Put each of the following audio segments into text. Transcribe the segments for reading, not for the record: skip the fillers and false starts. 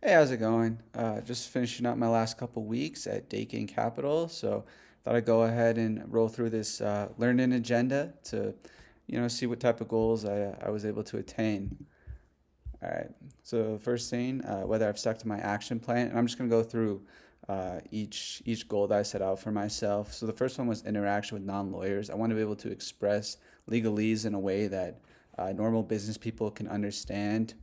Hey, how's it going? Just finishing up my last couple weeks at Daking Capital, so thought I'd go ahead and roll through this learning agenda to, see what type of goals I was able to attain. All right. So the first thing, whether I've stuck to my action plan, and I'm just gonna go through each goal that I set out for myself. So the first one was interaction with non-lawyers. I want to be able to express legalese in a way that normal business people can understand.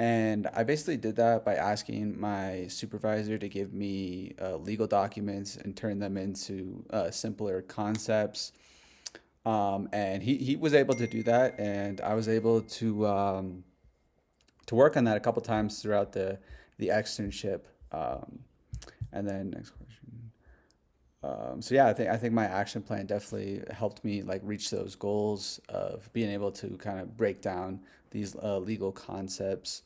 And I basically did that by asking my supervisor to give me legal documents and turn them into simpler concepts. And he was able to do that, and I was able to work on that a couple times throughout the externship. And then next question. So yeah, I think my action plan definitely helped me like reach those goals of being able to kind of break down these legal concepts.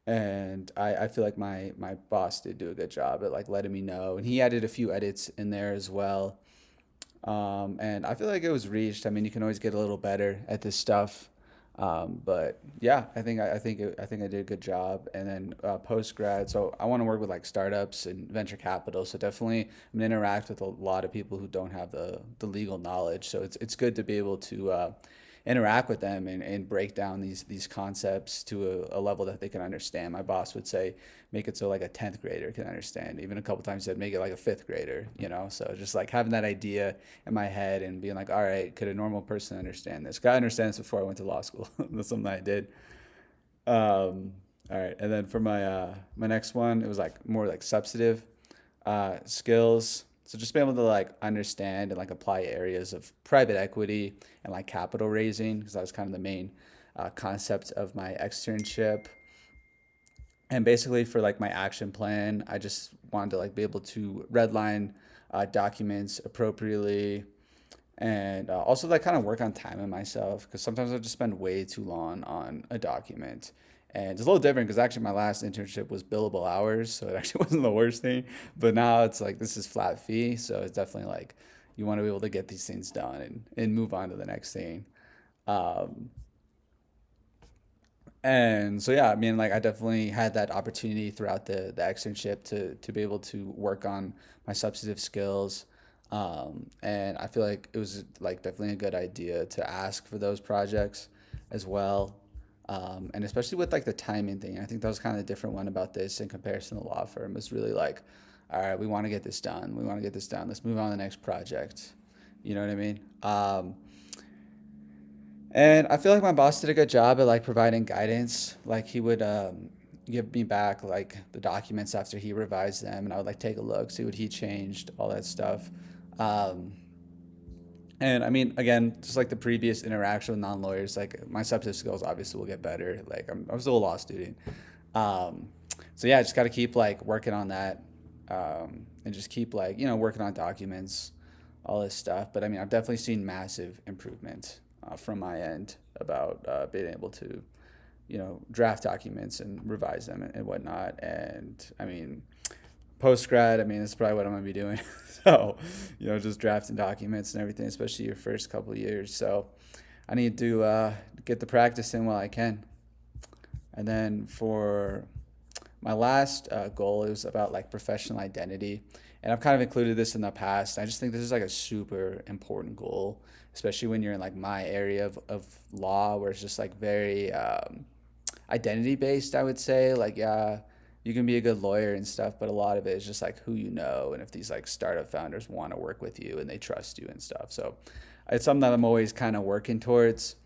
And I feel like my boss did do a good job at like letting me know, and he added a few edits in there as well. And I feel like it was reached. I mean, you can always get a little better at this stuff. But yeah, I think I did a good job. And then post grad, so I want to work with like startups and venture capital. So definitely, I'm gonna interact with a lot of people who don't have the legal knowledge. So it's good to be able to interact with them and break down these concepts to a level that they can understand. My boss would say, make it so like a 10th grader can understand. Even a couple times he said, make it like a fifth grader, you know? So just like having that idea in my head and being like, all right, could a normal person understand this? 'Cause I understand this before I went to law school. That's something I did. All right. And then for my next one, it was like more like substantive skills. So just being able to like understand and like apply areas of private equity and like capital raising, because that was kind of the main concept of my externship. And basically for like my action plan, I just wanted to like be able to redline documents appropriately, and also like kind of work on timing myself, because sometimes I just spend way too long on a document. And it's a little different because actually my last internship was billable hours, so it actually wasn't the worst thing. But now it's like this is flat fee, so it's definitely like you want to be able to get these things done and move on to the next thing. Um, and so yeah, I mean, like I definitely had that opportunity throughout the externship to be able to work on my substantive skills. And I feel like it was like definitely a good idea to ask for those projects as well. And especially with like the timing thing, I think that was kind of a different one about this in comparison to the law firm. It's really like, all right, we want to get this done. We want to get this done. Let's move on to the next project. You know what I mean? And I feel like my boss did a good job at like providing guidance. Like he would give me back like the documents after he revised them, and I would like take a look, see what he changed, all that stuff. Um, and I mean, again, just like the previous interaction with non-lawyers, like my substantive skills obviously will get better. Like I'm still a law student. Um, so yeah, I just got to keep like working on that, and just keep like, working on documents, all this stuff. But I mean, I've definitely seen massive improvement from my end about being able to, draft documents and revise them and whatnot. And I mean, post grad, I mean, that's probably what I'm gonna be doing. So, just drafting documents and everything, especially your first couple of years. So, I need to get the practice in while I can. And then for my last goal, it was about like professional identity. And I've kind of included this in the past. I just think this is like a super important goal, especially when you're in like my area of law, where it's just like very identity based, I would say. Like, yeah, you can be a good lawyer and stuff, but a lot of it is just like who you know, and if these like startup founders want to work with you and they trust you and stuff. So it's something that I'm always kind of working towards.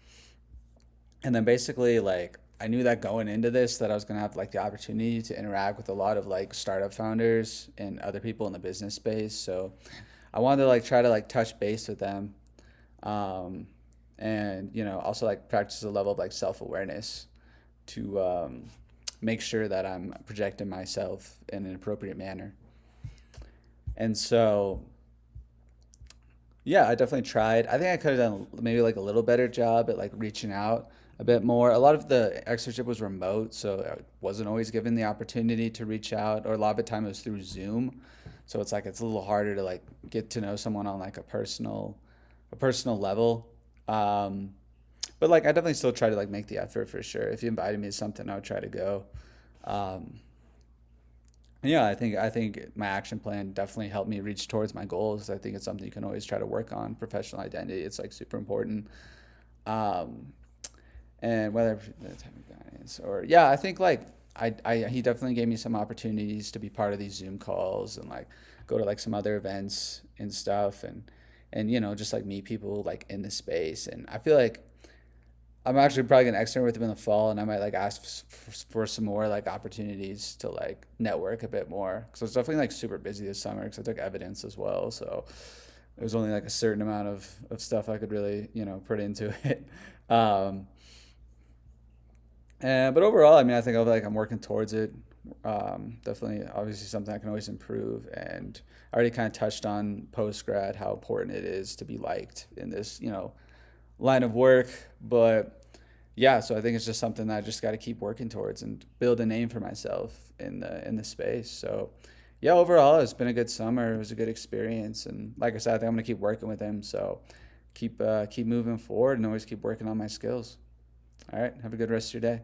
And then basically, like, I knew that going into this that I was gonna have like the opportunity to interact with a lot of like startup founders and other people in the business space. So I wanted to like try to like touch base with them, um, and also like practice a level of like self awareness to make sure that I'm projecting myself in an appropriate manner. And so yeah, I definitely tried. I think I could have done maybe like a little better job at like reaching out a bit more. A lot of the externship was remote, so I wasn't always given the opportunity to reach out, or a lot of the time it was through Zoom. So it's like it's a little harder to like get to know someone on like a personal level. Um, but like I definitely still try to like make the effort for sure. If you invited me to something, I would try to go. Yeah, I think my action plan definitely helped me reach towards my goals. I think it's something you can always try to work on. Professional identity, it's like super important. Um, and whether the type of guidance or yeah, I think like he definitely gave me some opportunities to be part of these Zoom calls and like go to like some other events and stuff and just like meet people like in the space. And I feel like I'm actually probably gonna extern with him in the fall, and I might like ask for some more like opportunities to like network a bit more because I was definitely like super busy this summer because I took evidence as well. So it was only like a certain amount of stuff I could really put into it. Um, but overall, I mean, I think I'm working towards it. Definitely, obviously, something I can always improve. And I already kind of touched on post grad how important it is to be liked in this line of work. But yeah, so I think it's just something that I just got to keep working towards and build a name for myself in the space. So yeah, overall, it's been a good summer. It was a good experience, and like I said, I think I'm gonna keep working with him. So keep moving forward and always keep working on my skills. All right, have a good rest of your day.